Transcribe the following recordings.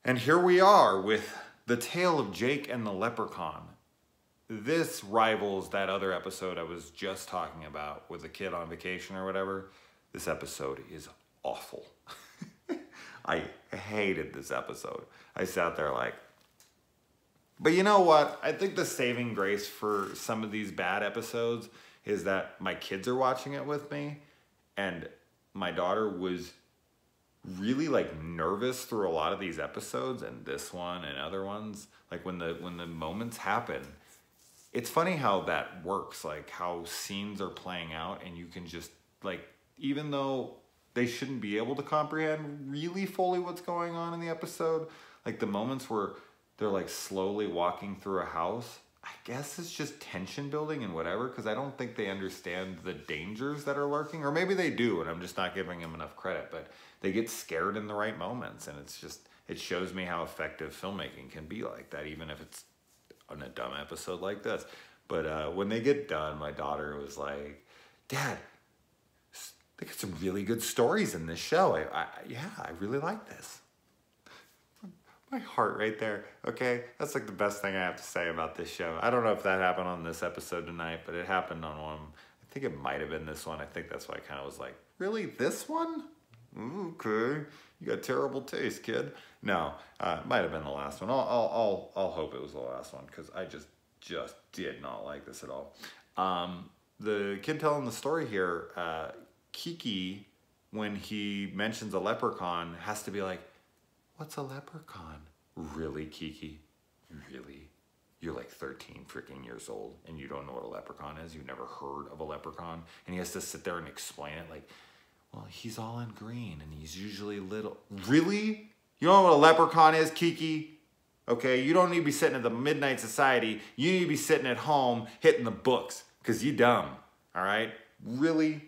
And here we are with the tale of Jake and the Leprechaun. This rivals that other episode I was just talking about with the kid on vacation or whatever. This episode is awful. I hated this episode. I sat there like, but you know what? I think the saving grace for some of these bad episodes is that my kids are watching it with me, and my daughter was really like nervous through a lot of these episodes, and this one and other ones. Like when the moments happen, it's funny how that works, like how scenes are playing out, and you can just like, even though they shouldn't be able to comprehend really fully what's going on in the episode, like the moments where they're like slowly walking through a house, I guess it's just tension building and whatever, because I don't think they understand the dangers that are lurking, or maybe they do and I'm just not giving them enough credit, but they get scared in the right moments, and it's just, it shows me how effective filmmaking can be like that, even if it's on a dumb episode like this. But when they get done, my daughter was like, "Dad, they got some really good stories in this show. Yeah, I really like this." My heart right there, okay? That's like the best thing I have to say about this show. I don't know if that happened on this episode tonight, but it happened on one. I think it might have been this one. I think that's why I kind of was like, really, this one? Okay, you got terrible taste, kid. No, it might have been the last one. I'll hope it was the last one, because I just did not like this at all. The kid telling the story here, Kiki, when he mentions a leprechaun, has to be like, "What's a leprechaun?" Really, Kiki? Really? You're like 13 freaking years old and you don't know what a leprechaun is? You've never heard of a leprechaun? And he has to sit there and explain it like, "Well, he's all in green and he's usually little." Really? You don't know what a leprechaun is, Kiki? Okay, you don't need to be sitting at the Midnight Society. You need to be sitting at home hitting the books, because you dumb, all right? Really?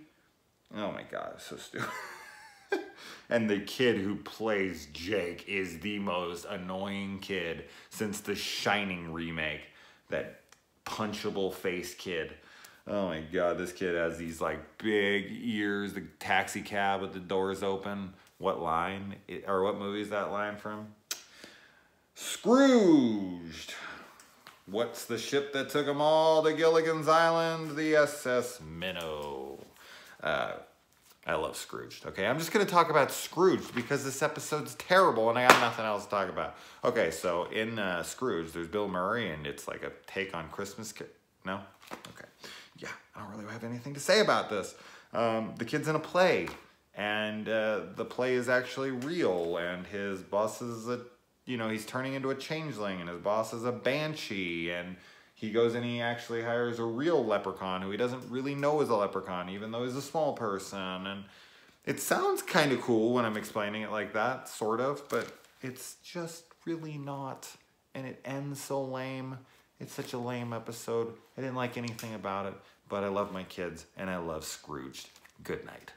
Oh my God, it's so stupid. And the kid who plays Jake is the most annoying kid since the Shining remake. That punchable face kid. Oh my God, this kid has these like big ears, the taxi cab with the doors open. What line, or what movie is that line from? Scrooged. What's the ship that took them all to Gilligan's Island? The SS Minnow. I love Scrooged, okay? I'm just gonna talk about Scrooged because this episode's terrible and I got nothing else to talk about. Okay, so in Scrooge, there's Bill Murray, and it's like a take on Christmas. No? Okay. Yeah, I don't really have anything to say about this. The kid's in a play, and the play is actually real, and his boss is he's turning into a changeling, and his boss is a banshee, and he goes and he actually hires a real leprechaun who he doesn't really know is a leprechaun, even though he's a small person. And it sounds kind of cool when I'm explaining it like that, sort of, but it's just really not. And it ends so lame. It's such a lame episode. I didn't like anything about it, but I love my kids and I love Scrooged. Good night.